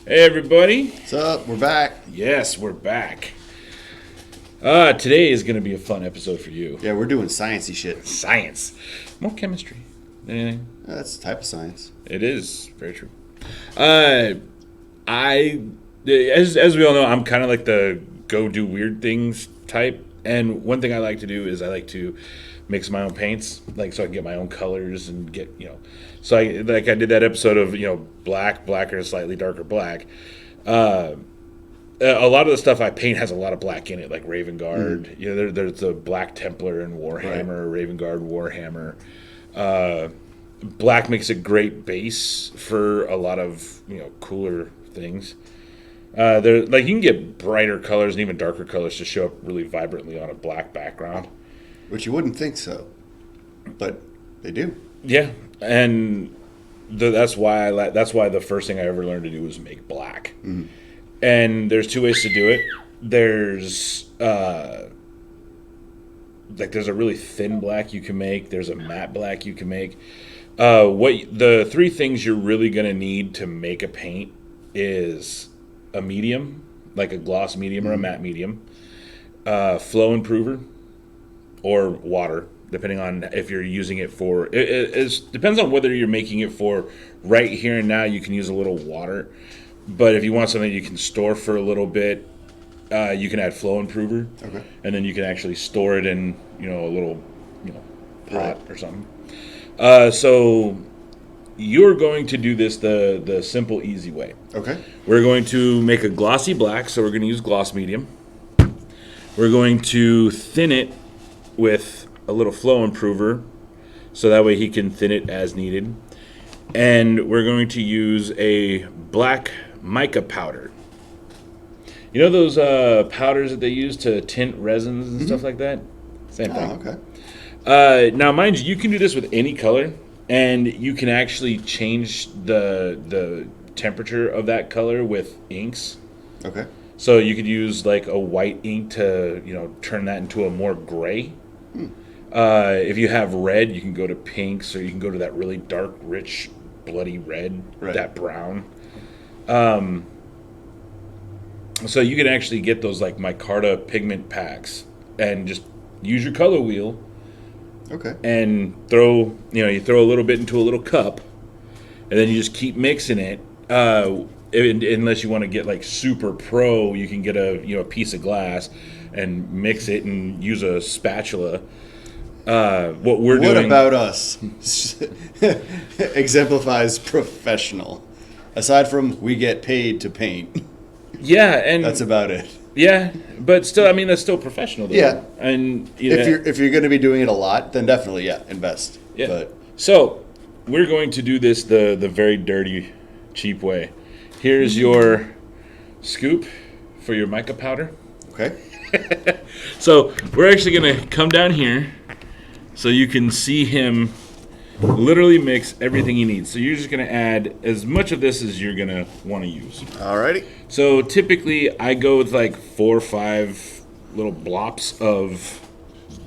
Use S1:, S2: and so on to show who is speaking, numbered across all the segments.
S1: Hey everybody.
S2: What's up? We're back.
S1: Yes, we're back. Today is going to be a fun episode for you.
S2: Yeah, we're doing sciencey shit.
S1: Science. More chemistry than anything.
S2: That's a type of science.
S1: It is. Very true. As we all know, I'm kind of like the go do weird things type. And one thing I like to do is I like to mix my own paints, like so I can get my own colors and get, so I did that episode of, blacker, slightly darker black. A lot of the stuff I paint has a lot of black in it, like Raven Guard. There's the Black Templar and Warhammer, right. Raven Guard, Warhammer. Black makes a great base for a lot of cooler things. You can get brighter colors and even darker colors to show up really vibrantly on a black background.
S2: Which you wouldn't think so, but they do.
S1: Yeah, and that's why the first thing I ever learned to do was make black. Mm-hmm. And there's two ways to do it. There's there's a really thin black you can make. There's a matte black you can make. The three things you're really gonna need to make a paint is a medium, like a gloss medium or a matte medium, flow improver, or water, depending on if you're using it for. It depends on whether you're making it for right here and now. You can use a little water. But if you want something you can store for a little bit, you can add flow improver. Okay. And then you can actually store it in, a little, pot or something. So you're going to do this the simple, easy way. Okay. We're going to make a glossy black, so we're going to use gloss medium. We're going to thin it with a little flow improver, so that way he can thin it as needed. And we're going to use a black mica powder. You know those powders that they use to tint resins and stuff like that? Same thing. Okay. Now, mind you can do this with any color, and you can actually change the temperature of that color with inks. Okay. So you could use like a white ink to turn that into a more gray. If you have red, you can go to pinks, or you can go to that really dark, rich, bloody red, that brown. So you can actually get those like micarta pigment packs and just use your color wheel. Okay. And throw a little bit into a little cup, and then you just keep mixing it. Unless you want to get like super pro, you can get a piece of glass and mix it and use a spatula. What
S2: about us exemplifies professional. Aside from we get paid to paint.
S1: Yeah, and
S2: that's about it.
S1: Yeah, but still, that's still professional though.
S2: Yeah.
S1: And
S2: if you're going to be doing it a lot, then definitely invest.
S1: Yeah.
S2: But
S1: so we're going to do this the very dirty, cheap way. Here's your scoop for your mica powder. Okay. So we're actually going to come down here so you can see him literally mix everything he needs. So you're just going to add as much of this as you're going to want to use.
S2: Alrighty.
S1: So typically I go with like 4 or 5 little blops of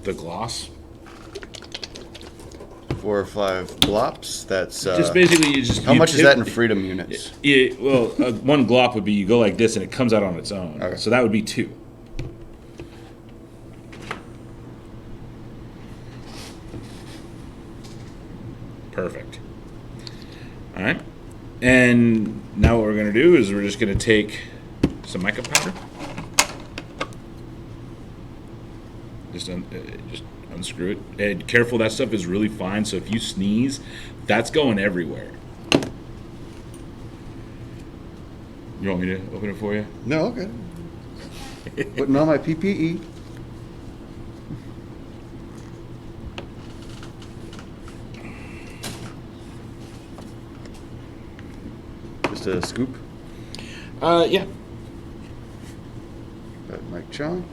S1: the gloss.
S2: 4 or 5 blops. That's
S1: just basically
S2: how much is that in freedom units?
S1: One glop would be you go like this and it comes out on its own. Okay. So that would be 2. Perfect. All right. And now what we're going to do is we're just going to take some mica powder. Just unscrew it. And careful, that stuff is really fine, so if you sneeze, that's going everywhere. You want me to open it for you?
S2: No, okay. Putting on my PPE. Just a scoop?
S1: Yeah.
S2: Got Mike Chong.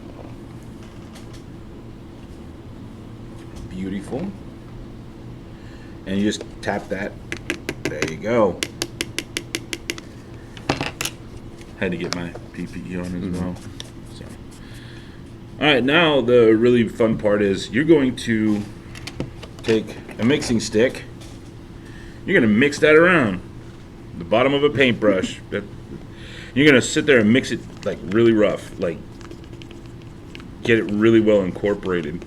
S1: Beautiful. And you just tap that. There you go. Had to get my PPE on as well. So. All right, now the really fun part is you're going to take a mixing stick. You're going to mix that around the bottom of a paintbrush. You're gonna sit there and mix it like really rough, like get it really well incorporated.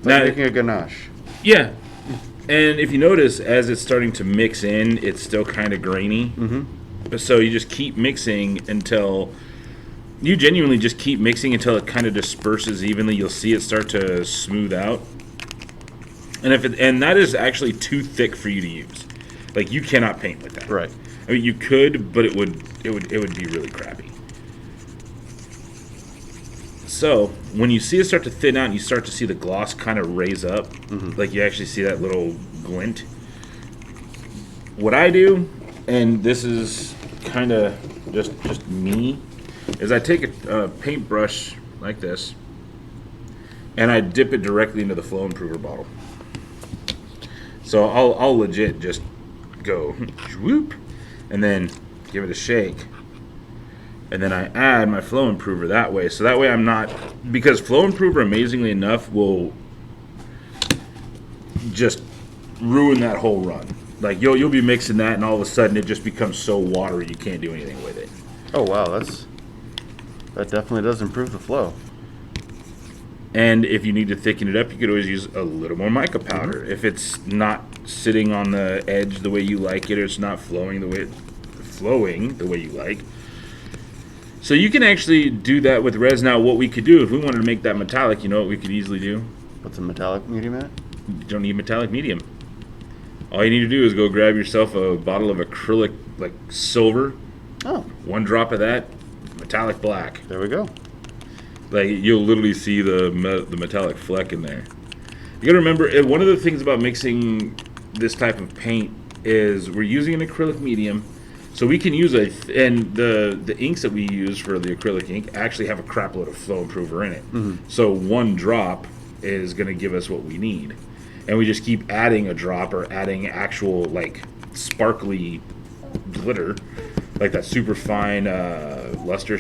S2: Like making a ganache.
S1: Yeah, and if you notice, as it's starting to mix in, it's still kind of grainy. Mm-hmm. So you just keep mixing until you genuinely just keep mixing until it kind of disperses evenly. You'll see it start to smooth out. And that is actually too thick for you to use. Like you cannot paint with that.
S2: Right.
S1: I mean, you could, but it would be really crappy. So when you see it start to thin out, and you start to see the gloss kind of raise up, like you actually see that little glint. What I do, and this is kind of just me, is I take a paintbrush like this, and I dip it directly into the flow improver bottle. So I'll legit just go whoop, and then give it a shake, and then I add my flow improver that way. So that way I'm not, because flow improver, amazingly enough, will just ruin that whole run. Like you'll be mixing that, and all of a sudden it just becomes so watery you can't do anything with it.
S2: Oh wow, that definitely does improve the flow.
S1: And if you need to thicken it up, you could always use a little more mica powder. If it's not sitting on the edge the way you like it, or it's not flowing the way you like. So you can actually do that with res. Now, what we could do, if we wanted to make that metallic, you know what we could easily do?
S2: What's a metallic medium at?
S1: You don't need metallic medium. All you need to do is go grab yourself a bottle of acrylic, like silver.
S2: Oh.
S1: One drop of that, metallic black.
S2: There we go.
S1: Like you'll literally see the metallic fleck in there. You gotta remember, one of the things about mixing this type of paint is we're using an acrylic medium, so we can use and the inks that we use for the acrylic ink actually have a crap load of flow improver in it. Mm-hmm. So one drop is gonna give us what we need, and we just keep adding a drop or adding actual like sparkly glitter, like that super fine luster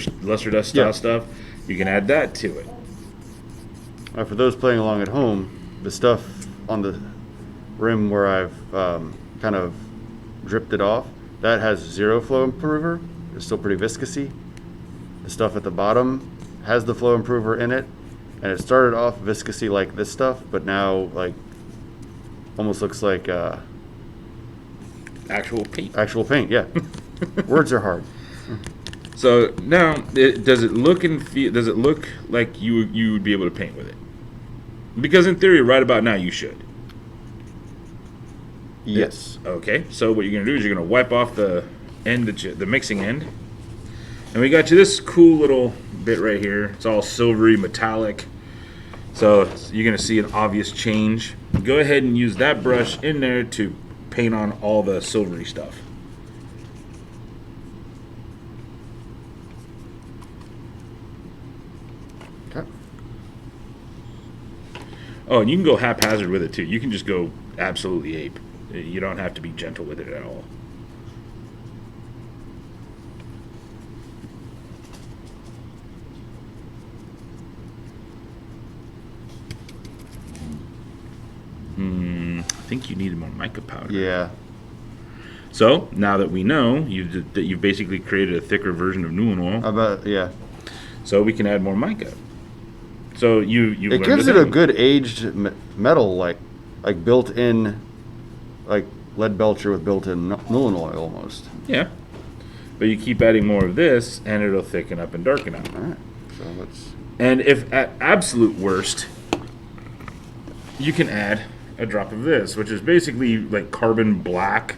S1: dust style stuff. You can add that to it.
S2: For those playing along at home, the stuff on the rim where I've kind of dripped it off, that has zero flow improver. It's still pretty viscousy. The stuff at the bottom has the flow improver in it, and it started off viscousy like this stuff, but now like almost looks like
S1: Actual paint.
S2: Actual paint, yeah. Words are hard.
S1: So now, does it look and feel? Does it look like you would be able to paint with it? Because in theory, right about now, you should.
S2: Yes.
S1: Okay. So what you're gonna do is you're gonna wipe off the end, the mixing end, and we got you this cool little bit right here. It's all silvery metallic. So you're gonna see an obvious change. Go ahead and use that brush in there to paint on all the silvery stuff. Oh, and you can go haphazard with it too. You can just go absolutely ape. You don't have to be gentle with it at all. I think you needed more mica powder.
S2: Yeah.
S1: So now that we know that you've basically created a thicker version of Nuln oil.
S2: Yeah.
S1: So we can add more mica. So you
S2: it gives it a good aged metal, like built-in, like lead belcher with built-in Nuln oil almost.
S1: Yeah, but you keep adding more of this, and it'll thicken up and darken out.
S2: All right. So let's.
S1: And if at absolute worst, you can add a drop of this, which is basically like carbon black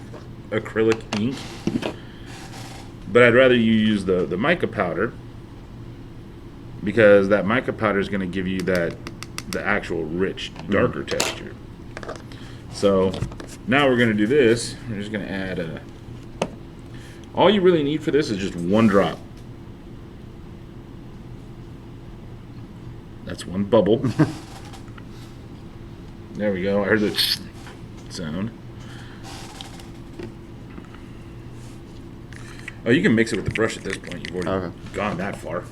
S1: acrylic ink. But I'd rather you use the mica powder, because that mica powder is going to give you the actual rich, darker texture. So now we're going to do this. We're just going to add all you really need for this is just one drop. That's one bubble. There we go. I heard the sound. Oh, you can mix it with the brush at this point. You've already gone that far.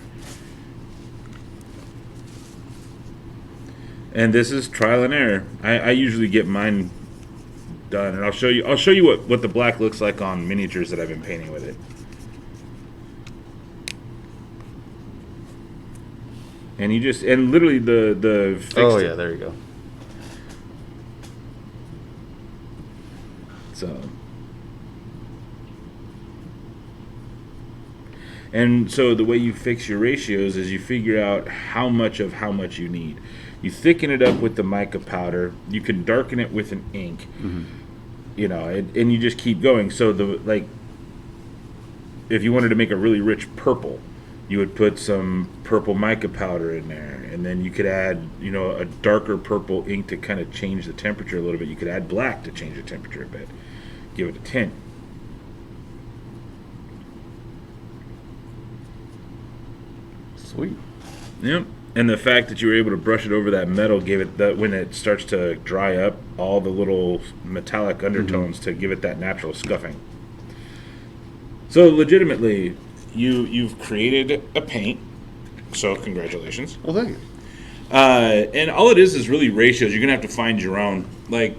S1: And this is trial and error. I usually get mine done, and I'll show you what the black looks like on miniatures that I've been painting with it. And you just, and literally the fixed
S2: Oh yeah, there you go.
S1: So, and so the way you fix your ratios is you figure out how much of how much you need. You thicken it up with the mica powder. You can darken it with an ink. You know, and you just keep going. So if you wanted to make a really rich purple, you would put some purple mica powder in there, and then you could add, you know, a darker purple ink to kind of change the temperature a little bit. You could add black to change the temperature a bit, give it a tint.
S2: Sweet.
S1: Yep. And the fact that you were able to brush it over that metal gave it that, when it starts to dry up, all the little metallic undertones to give it that natural scuffing. So legitimately, you've created a paint. So congratulations.
S2: Well, thank you.
S1: And all it is really ratios. You're gonna have to find your own. Like,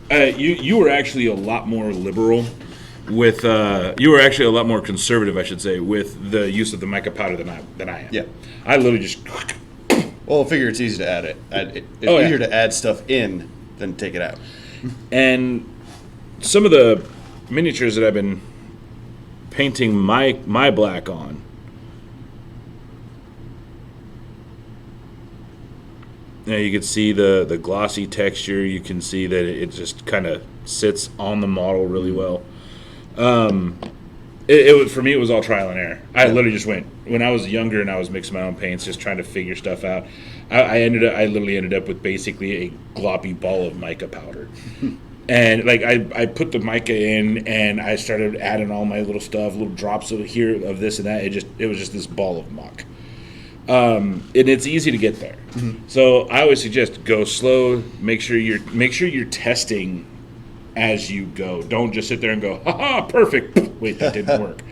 S1: you were actually a lot more liberal with. You were actually a lot more conservative, I should say, with the use of the mica powder than I am.
S2: Yeah.
S1: I literally just.
S2: Well, I figure it's easy to add it. It's easier to add stuff in than take it out.
S1: And some of the miniatures that I've been painting my black on, you know, you can see the glossy texture. You can see that it just kind of sits on the model really well. For me, it was all trial and error. I literally just went, when I was younger and I was mixing my own paints, just trying to figure stuff out. I literally ended up with basically a gloppy ball of mica powder. And like I put the mica in and I started adding all my little stuff, little drops of here of this and that. It was just this ball of muck. And it's easy to get there. So I always suggest go slow. Make sure you're testing as you go. Don't just sit there and go, ha, perfect. Wait, that didn't work.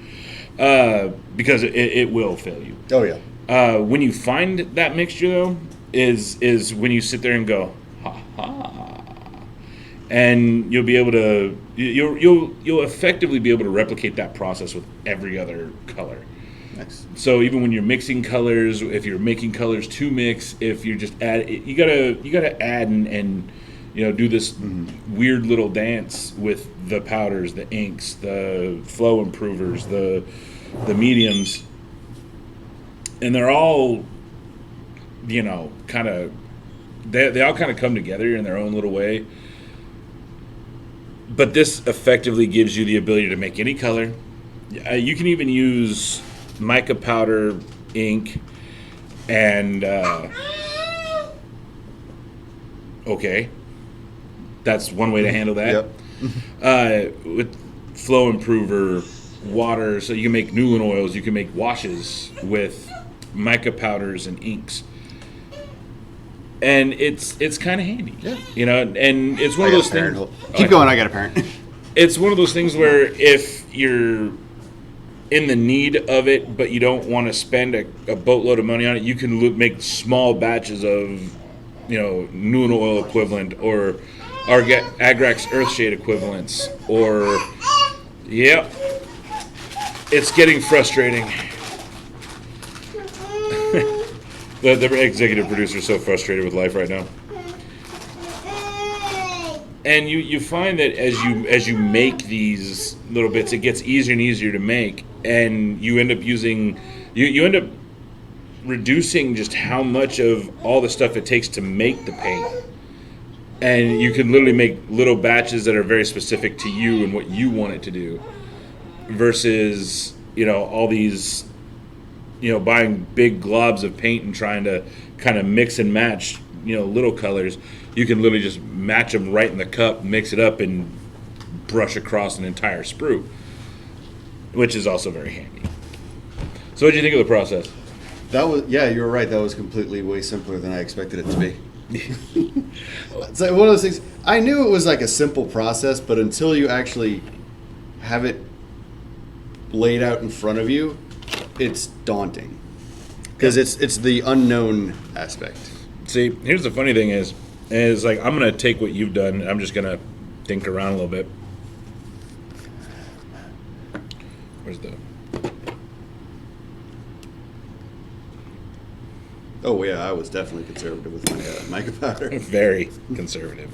S1: Because it will fail you.
S2: Oh yeah.
S1: When you find that mixture though, is when you sit there and go, ha, and you'll be able to you'll effectively be able to replicate that process with every other color.
S2: Nice.
S1: So even when you're mixing colors, if you're making colors to mix, if you're just you gotta add and you know, do this weird little dance with the powders, the inks, the flow improvers, the mediums, and they're all, you know, kind of they all kind of come together in their own little way. But this effectively gives you the ability to make any color. You can even use mica powder, ink, and okay. That's one way to handle that.
S2: Yep.
S1: With flow improver, water, so you can make Newland oils, you can make washes with mica powders and inks. And it's kind of handy.
S2: Yeah.
S1: You know, and it's one of those things.
S2: Keep going, I got a parent.
S1: It's one of those things where if you're in the need of it, but you don't want to spend a boatload of money on it, you can make small batches of, you know, Newland oil equivalent or Agrax Earthshade equivalents, or it's getting frustrating. the executive producer is so frustrated with life right now. And you find that as you make these little bits, it gets easier and easier to make, and you end up using you end up reducing just how much of all the stuff it takes to make the paint. And you can literally make little batches that are very specific to you and what you want it to do, versus, you know, all these, you know, buying big globs of paint and trying to kind of mix and match, you know, little colors. You can literally just match them right in the cup, mix it up, and brush across an entire sprue, which is also very handy. So what did you think of the process?
S2: That was, yeah, you were right. That was completely way simpler than I expected it to be. It's like one of those things. I knew it was like a simple process, but until you actually have it laid out in front of you, it's daunting because it's the unknown aspect.
S1: See, here's the funny thing is like, I'm gonna take what you've done and I'm just gonna think around a little bit. Where's the?
S2: Oh yeah, I was definitely conservative with my mica powder.
S1: Very conservative.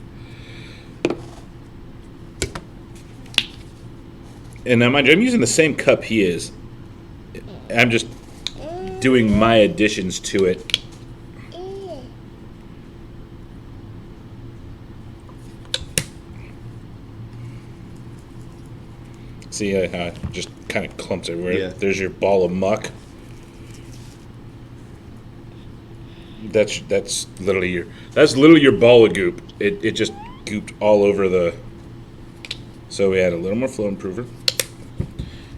S1: And now, mind you, I'm using the same cup he is. I'm just doing my additions to it. See how it just kind of clumps everywhere.
S2: Yeah.
S1: There's your ball of muck. That's literally your ball of goop. It just gooped all over the. So we add a little more flow improver,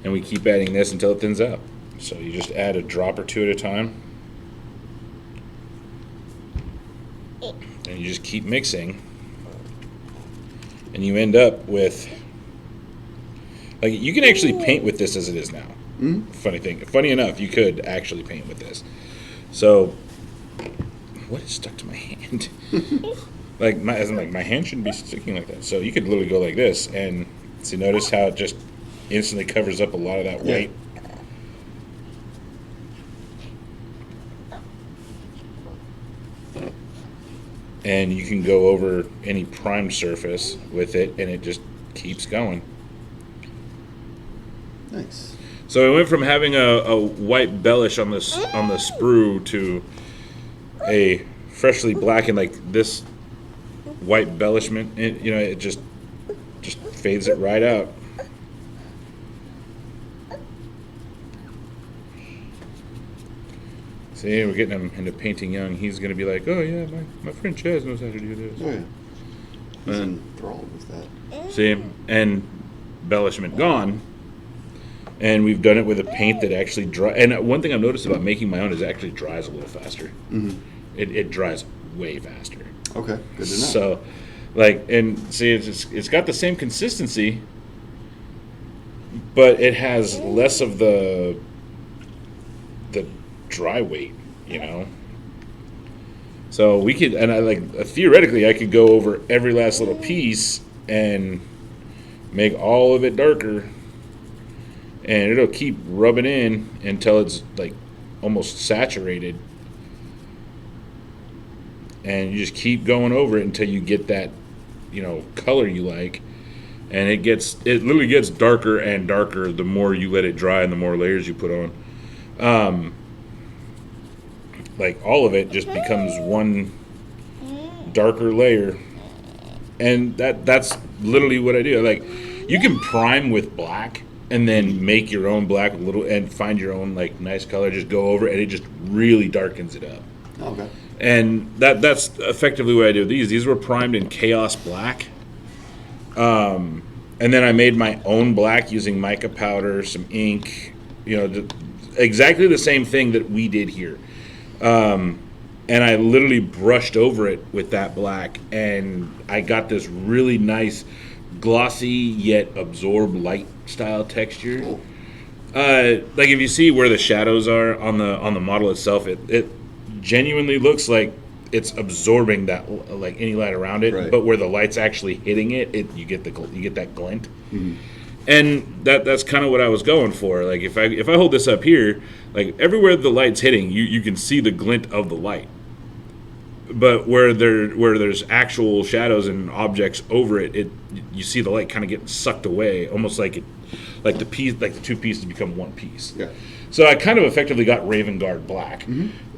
S1: and we keep adding this until it thins out. So you just add a drop or two at a time, and you just keep mixing, and you end up with. Like, you can actually paint with this as it is now.
S2: Mm-hmm.
S1: Funny enough, you could actually paint with this. So, what is stuck to my hand? my hand shouldn't be sticking like that. So you could literally go like this, and see, notice how it just instantly covers up a lot of that white. And you can go over any primed surface with it, and it just keeps going.
S2: Nice.
S1: So I went from having a white bellish on the sprue to a freshly blackened, like this white bellishment. It just fades it right out. See, we're getting him into painting young. He's going to be like, oh yeah, my friend Chaz knows how to do this.
S2: Oh yeah. He's enthralled with that.
S1: See, and embellishment gone. And we've done it with a paint that actually dry. And one thing I've noticed about making my own is it actually dries a little faster.
S2: Mm-hmm.
S1: It dries way faster.
S2: Okay, good to know.
S1: So, and see, it's got the same consistency, but it has less of the dry weight, So we could, and theoretically, I could go over every last little piece and make all of it darker. And it'll keep rubbing in until it's like almost saturated. And you just keep going over it until you get that, color you like. And it literally gets darker and darker the more you let it dry and the more layers you put on. All of it just becomes one darker layer. And that's literally what I do. Like, you can prime with black and then make your own black and find your own nice color, just go over it, and it just really darkens it up.
S2: Okay.
S1: And that's effectively what I do. These were primed in Chaos Black. And then I made my own black using mica powder, some ink, exactly the same thing that we did here. And I literally brushed over it with that black, and I got this really nice glossy yet absorb light style texture.
S2: Cool.
S1: If you see where the shadows are on the model itself, it genuinely looks like it's absorbing that any light around it,
S2: right.
S1: But where the light's actually hitting it, you get that glint.
S2: Mm-hmm.
S1: And that's kind of what I was going for. Like, if I hold this up here, everywhere the light's hitting, you can see the glint of the light. But where there's actual shadows and objects over it, you see the light kind of getting sucked away, almost like the two pieces become one piece.
S2: Yeah.
S1: So I kind of effectively got Raven Guard black,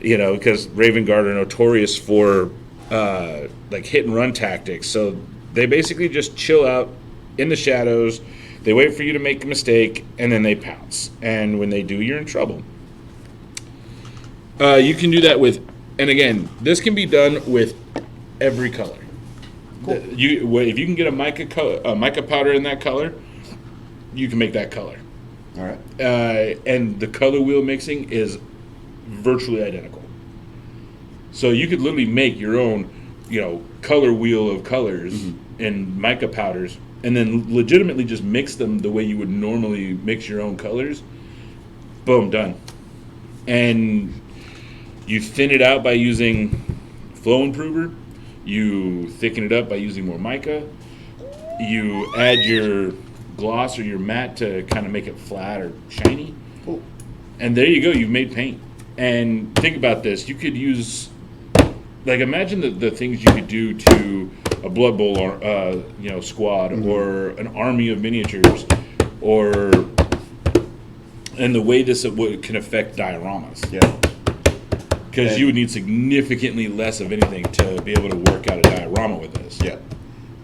S1: because Raven Guard are notorious for hit and run tactics. So they basically just chill out in the shadows. They wait for you to make a mistake, and then they pounce. And when they do, you're in trouble. You can do that with. And again, this can be done with every color.
S2: Cool.
S1: If you can get a mica powder in that color, you can make that color.
S2: All right.
S1: And the color wheel mixing is virtually identical. So you could literally make your own, color wheel of colors and mica powders, and then legitimately just mix them the way you would normally mix your own colors. Boom, done. And you thin it out by using flow improver. You thicken it up by using more mica. You add your gloss or your matte to kind of make it flat or shiny.
S2: Cool.
S1: And there you go. You've made paint. And think about this. You could use, like, imagine the things you could do to a Blood Bowl or, squad or an army of miniatures or, and the way this can affect dioramas.
S2: Yeah.
S1: Because you would need significantly less of anything to be able to work out a diorama with this.
S3: Yeah.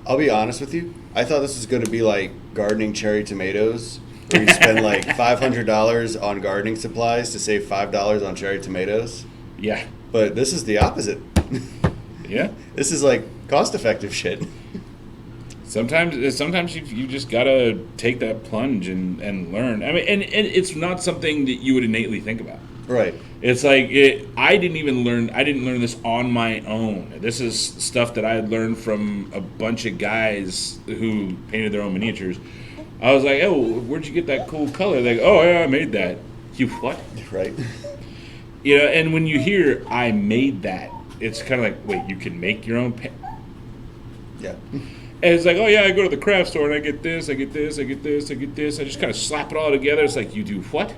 S3: I'll be honest with you. I thought this was going to be like gardening cherry tomatoes, where you spend like $500 on gardening supplies to save $5 on cherry tomatoes.
S1: Yeah.
S3: But this is the opposite.
S1: Yeah.
S3: This is like cost-effective shit.
S1: Sometimes you just gotta take that plunge and learn. I mean, and it's not something that you would innately think about.
S3: Right.
S1: It's like I didn't learn this on my own. This is stuff that I had learned from a bunch of guys who painted their own miniatures. I was like, oh, where'd you get that cool color? Like, oh yeah, I made that. You what?
S3: Right.
S1: And when you hear I made that, it's kind of like, wait, you can make your own paint?
S3: Yeah.
S1: And it's like, oh yeah, I go to the craft store and I get this, I get this, I get this, I get this. I just kind of slap it all together. It's like, you do what?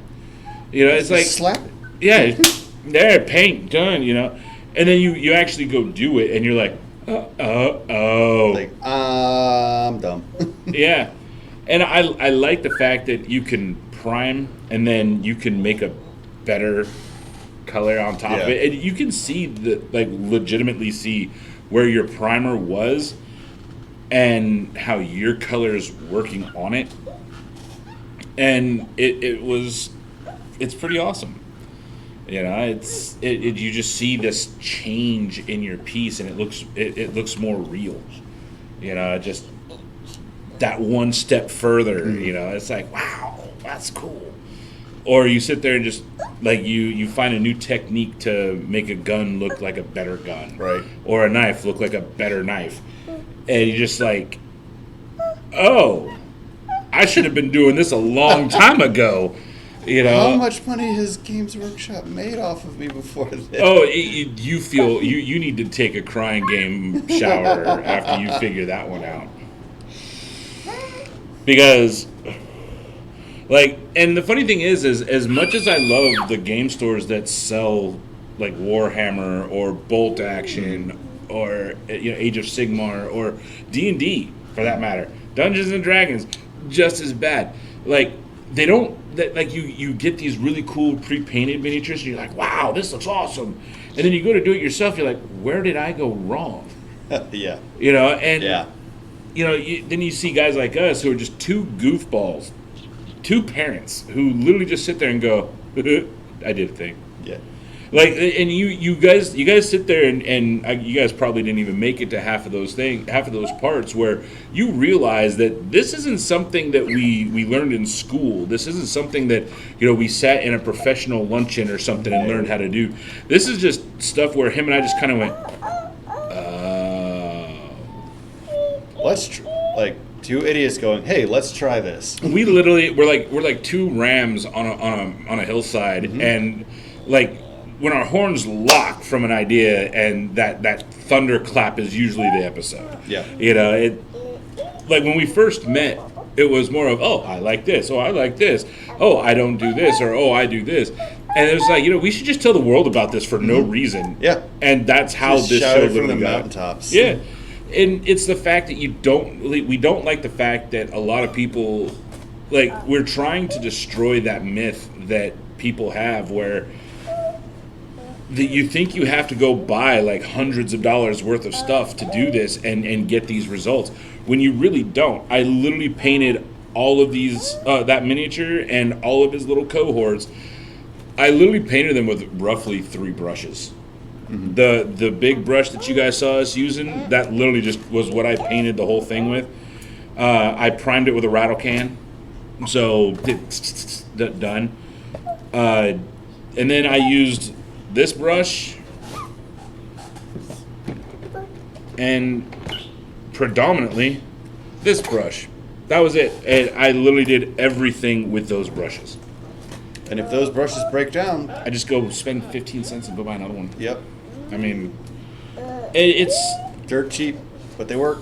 S1: It's like
S3: slap it.
S1: Yeah, there, paint done. And then you actually go do it, and you're like, oh,
S3: Like, I'm dumb.
S1: yeah. And I like the fact that you can prime, and then you can make a better color on top of it, and you can see legitimately see where your primer was, and how your color is working on it, and it's pretty awesome. You just see this change in your piece, and it looks more real. Just that one step further. It's like, wow, that's cool. Or you sit there and just like you find a new technique to make a gun look like a better gun,
S3: Right.
S1: Or a knife look like a better knife, and you're just like, oh, I should have been doing this a long time ago.
S3: How much money has Games Workshop made off of me before this?
S1: Oh, you feel you need to take a crying game shower after you figure that one out. Because, and the funny thing is as much as I love the game stores that sell like Warhammer or Bolt Action or Age of Sigmar or D&D for that matter, Dungeons and Dragons, just as bad. Like they don't. Like you get these really cool pre-painted miniatures, and you're like, wow, this looks awesome. And then you go to do it yourself, you're like, where did I go wrong?
S3: Yeah.
S1: Then you see guys like us who are just two goofballs, two parents who literally just sit there and go, I did a thing.
S3: Yeah.
S1: Like, and you guys sit there and you guys probably didn't even make it to half of those parts where you realize that this isn't something that we learned in school. This isn't something that we sat in a professional luncheon or something and learned how to do. This is just stuff where him and I just kind of went,
S3: like two idiots going, hey, let's try this.
S1: We literally we're like two rams on a hillside, and like. When our horns lock from an idea, and that thunderclap is usually the episode.
S3: Yeah.
S1: Like when we first met, it was more of, oh, I like this, oh, I like this, oh, I don't do this, or oh, I do this. And it was like, we should just tell the world about this for no reason.
S3: Yeah.
S1: And that's how
S3: just
S1: this
S3: shout
S1: show
S3: it from
S1: literally
S3: the
S1: got.
S3: mountaintops.
S1: Yeah. And it's the fact that we don't like the fact that a lot of people, like, we're trying to destroy that myth that people have where that you think you have to go buy like hundreds of dollars worth of stuff to do this and get these results when you really don't. I literally painted all of these that miniature and all of his little cohorts. I literally painted them with roughly 3 brushes. The big brush that you guys saw us using, that literally just was what I painted the whole thing with. I primed it with a rattle can, so done. And then I used this brush and predominantly this brush. That was it. And I literally did everything with those brushes.
S3: And if those brushes break down,
S1: I just go spend 15 cents and go buy another one.
S3: Yep.
S1: I mean, it's
S3: dirt cheap, but they work.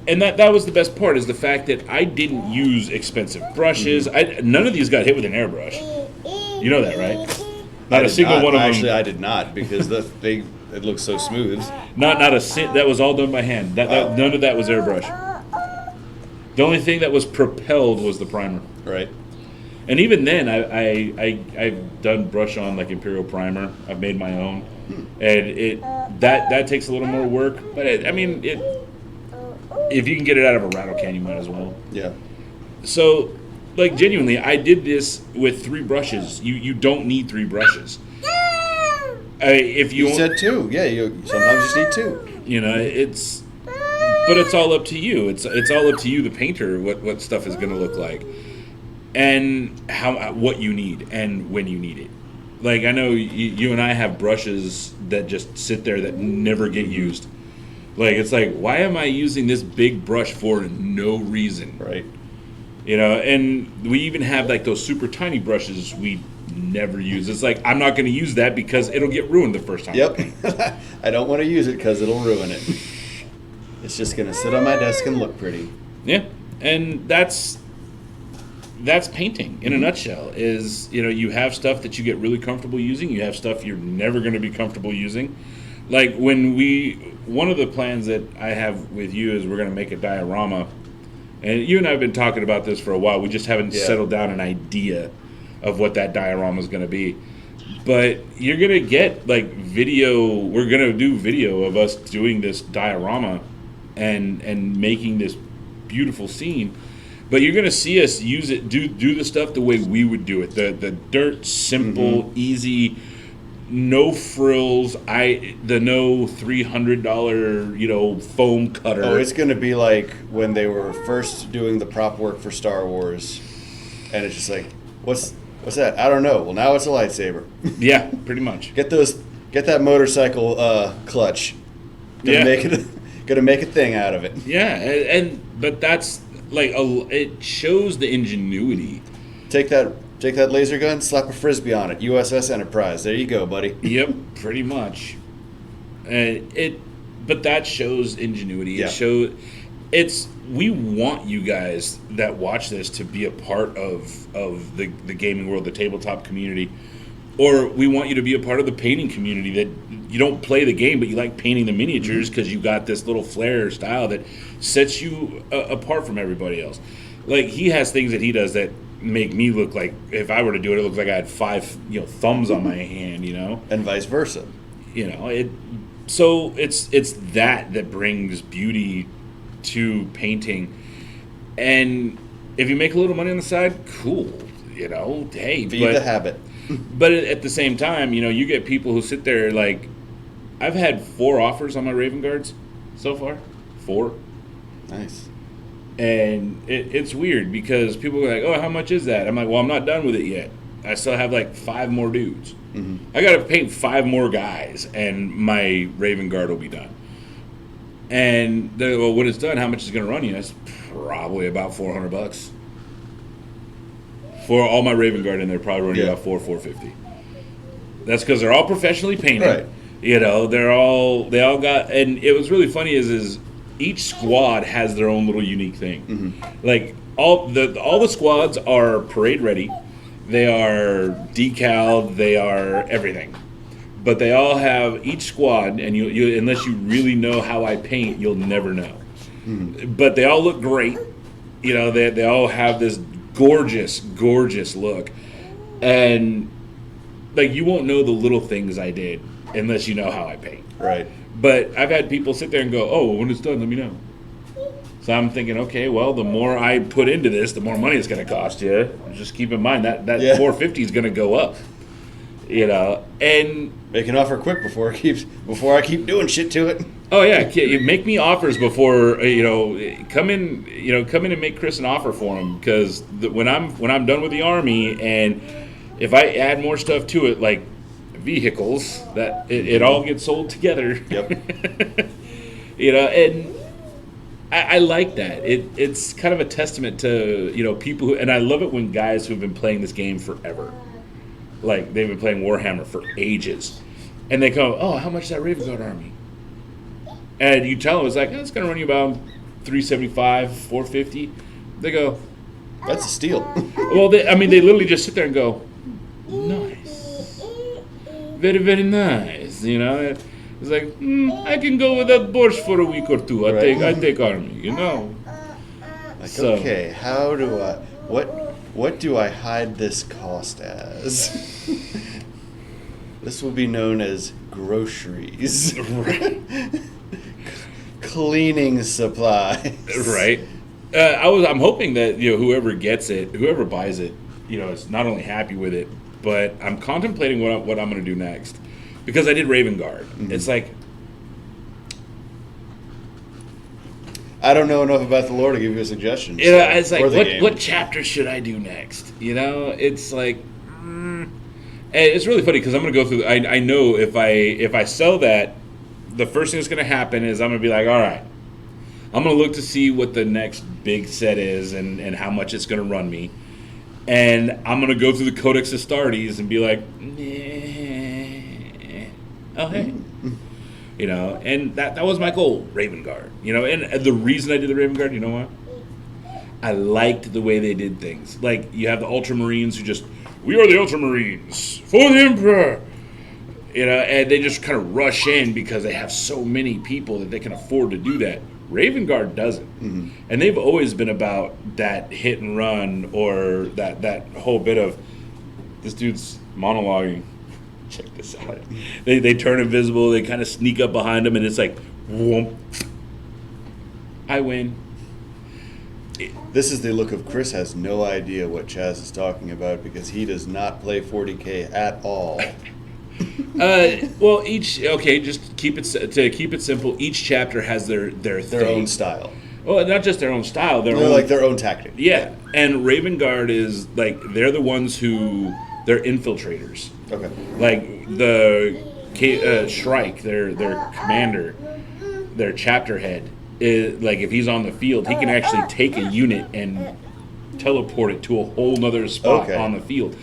S1: And that was the best part, is the fact that I didn't use expensive brushes. None of these got hit with an airbrush. You know that, right? Not a single one of them.
S3: Actually, I did not because it looks so smooth.
S1: Not a that was all done by hand. None of that was airbrush. The only thing that was propelled was the primer.
S3: Right.
S1: And even then, I've done brush on like Imperial primer. I've made my own, and that takes a little more work. But if you can get it out of a rattle can, you might as well.
S3: Yeah.
S1: So, like genuinely, I did this with 3 brushes. You don't need 3 brushes. If you
S3: said 2, yeah. You sometimes just need 2.
S1: You know, but it's all up to you. It's all up to you, the painter, what stuff is going to look like, and what you need and when you need it. Like I know you and I have brushes that just sit there that never get used. Like it's like, why am I using this big brush for no reason?
S3: Right.
S1: You know, and we even have like those super tiny brushes we never use. It's like, I'm not going to use that because it'll get ruined the first time.
S3: Yep. I don't want to use it because it'll ruin it. It's just going to sit on my desk and look pretty.
S1: Yeah. And that's painting in a nutshell. Is, you know, you have stuff that you get really comfortable using. You have stuff you're never going to be comfortable using. Like one of the plans that I have with you is we're going to make a diorama. And you and I have been talking about this for a while. We just haven't settled down an idea of what that diorama is going to be. But you're going to get like video. We're going to do video of us doing this diorama and making this beautiful scene. But you're going to see us use it, do the stuff the way we would do it. The dirt, simple, easy, no frills. The no $300 foam cutter.
S3: Oh, it's going to be like when they were first doing the prop work for Star Wars, and it's just like, what's that? I don't know. Well, now it's a lightsaber.
S1: Yeah, pretty much.
S3: Get that motorcycle clutch. Gonna make a thing out of it.
S1: Yeah, but that's like it shows the ingenuity.
S3: Take that laser gun, slap a frisbee on it. USS Enterprise. There you go, buddy.
S1: Yep, pretty much. But that shows ingenuity.
S3: Yeah.
S1: We want you guys that watch this to be a part of the gaming world, the tabletop community, or we want you to be a part of the painting community that you don't play the game, but you like painting the miniatures because you got this little flair style that sets you apart from everybody else. Like he has things that he does that make me look like, if I were to do it, it looks like I had 5 thumbs on my hand,
S3: and vice versa.
S1: So it's that brings beauty to painting. And if you make a little money on the side, cool, hey,
S3: Feed the habit.
S1: But at the same time, you get people who sit there like, I've had 4 offers on my Raven Guards so far. 4.
S3: Nice.
S1: And it's weird because people are like, oh, how much is that? I'm like, well, I'm not done with it yet. I still have like 5 more dudes. I got to paint 5 more guys and my Raven Guard will be done. And they're like, well, when it's done, how much is it going to run you? That's probably about $400. For all my Raven Guard in there, probably running about $450. That's because they're all professionally painted.
S3: Right.
S1: They all got, and it was really funny is each squad has their own little unique thing. Like all the squads are parade ready, they are decaled, they are everything. But they all have each squad, and you unless you really know how I paint, you'll never know. But they all look great. They all have this gorgeous look, and like you won't know the little things I did unless you know how I paint.
S3: Right.
S1: But I've had people sit there and go, oh, when it's done, let me know. So I'm thinking, okay, well, the more I put into this, the more money it's going to cost you. Just keep in mind that $450 is going to go up. And
S3: make an offer quick before I keep doing shit to it.
S1: Oh yeah, you make me offers before come in and make Chris an offer for him, because when I'm done with the army, and if I add more stuff to it, like vehicles, that it all gets sold together.
S3: Yep.
S1: And I like that. It's kind of a testament to people who, and I love it when guys who've been playing this game forever, like they've been playing Warhammer for ages, and they go, oh, how much is that Raven Guard army? And you tell them, it's like, it's going to run you about $375, $450. They go,
S3: that's a steal.
S1: Well, they literally just sit there and go, nice. very, very nice. You know, it's like I can go without borscht for a week or two. I take army. You know.
S3: Like,
S1: So-
S3: okay, how do I? What do I hide this cost as? This will be known as groceries. Cleaning supplies.
S1: Right. I'm hoping that whoever gets it, whoever buys it, is not only happy with it, but I'm contemplating what I'm going to do next, because I did Raven Guard.
S3: Mm-hmm.
S1: It's like,
S3: I don't know enough about the lore to give you a suggestion.
S1: it's like
S3: or the game.
S1: what chapter should I do next? It's like, and it's really funny because I'm going to go through. I know if I sell that, the first thing that's going to happen is I'm going to be like, all right, I'm going to look to see what the next big set is and how much it's going to run me. And I'm going to go through the Codex Astartes and be like, oh, hey. And that was my goal, Raven Guard. And the reason I did the Raven Guard, you know what? I liked the way they did things. Like, you have the Ultramarines who just, we are the Ultramarines for the Emperor. And they just kind of rush in because they have so many people that they can afford to do that. Raven Guard doesn't.
S3: Mm-hmm.
S1: And they've always been about that hit and run, or that whole bit of, this dude's monologuing. Check this out. They turn invisible, they kind of sneak up behind them, and it's like, whoomp. I win.
S3: This is the look of Chris has no idea what Chaz is talking about because he does not play 40K at all.
S1: Well, just keep it simple. Each chapter has their thing.
S3: Own style.
S1: Well, not just their own style.
S3: They're like their own tactic.
S1: Yeah, and Raven Guard is like, they're the ones who, they're infiltrators.
S3: Okay.
S1: Like the Shrike, their commander, their chapter head, is like, if he's on the field, he can actually take a unit and teleport it to a whole nother spot on the field.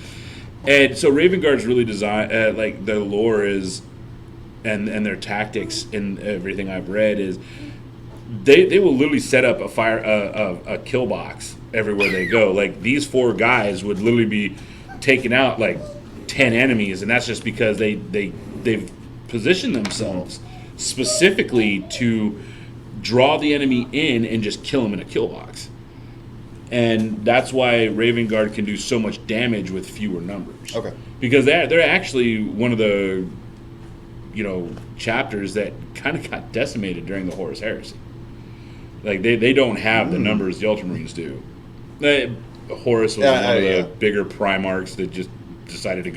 S1: And so Raven Guard's really designed, like their lore is, and their tactics and everything I've read is, they will literally set up a kill box everywhere they go. Like, these 4 guys would literally be taking out like 10 enemies, and that's just because they've positioned themselves specifically to draw the enemy in and just kill them in a kill box. And that's why Raven Guard can do so much damage with fewer numbers.
S3: Okay.
S1: Because they're actually one of the chapters that kind of got decimated during the Horus Heresy. Like, they don't have the numbers the Ultramarines do. Horus was one of the bigger Primarchs that just decided to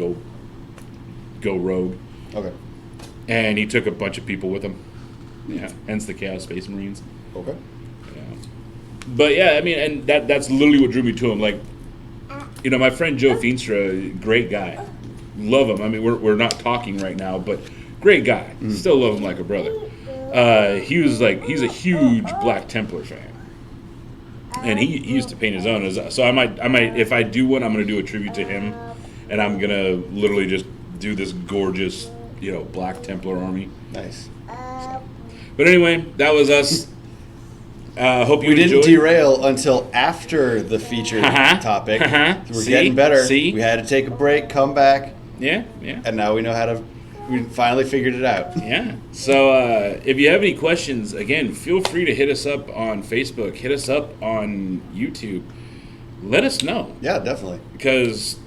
S1: go rogue.
S3: Okay.
S1: And he took a bunch of people with him. Yeah, hence the Chaos Space Marines.
S3: Okay.
S1: Yeah. But yeah, I mean, and that's literally what drew me to him. Like, my friend Joe Feenstra, great guy. Love him. I mean, we're not talking right now, but great guy. Still love him like a brother. He's a huge Black Templar fan. And he used to paint his own. So I might, if I do one, I'm going to do a tribute to him. And I'm going to literally just do this gorgeous, Black Templar army.
S3: Nice.
S1: But anyway, that was us. Hope you
S3: We didn't
S1: enjoyed.
S3: derail until after the featured topic. We're getting better.
S1: See?
S3: We had to take a break, come back,
S1: Yeah.
S3: and now we know how to. We finally figured it out.
S1: Yeah. So if you have any questions, again, feel free to hit us up on Facebook. Hit us up on YouTube. Let us know.
S3: Yeah, definitely.
S1: Because,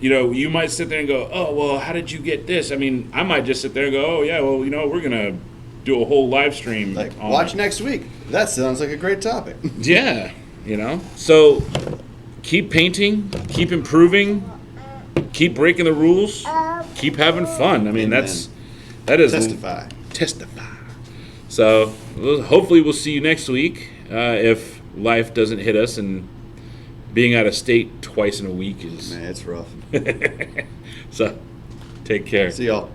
S1: you might sit there and go, oh, well, how did you get this? I mean, I might just sit there and go, oh, yeah, well, we're going to do a whole live stream.
S3: Like,
S1: on
S3: watch
S1: it.
S3: next week. That sounds like a great topic.
S1: Yeah. So keep painting, keep improving, keep breaking the rules, keep having fun. I mean,
S3: Amen.
S1: that is
S3: Testify.
S1: So hopefully we'll see you next week if life doesn't hit us, and being out of state twice in a week is.
S3: Man, it's rough.
S1: So take care.
S3: See y'all.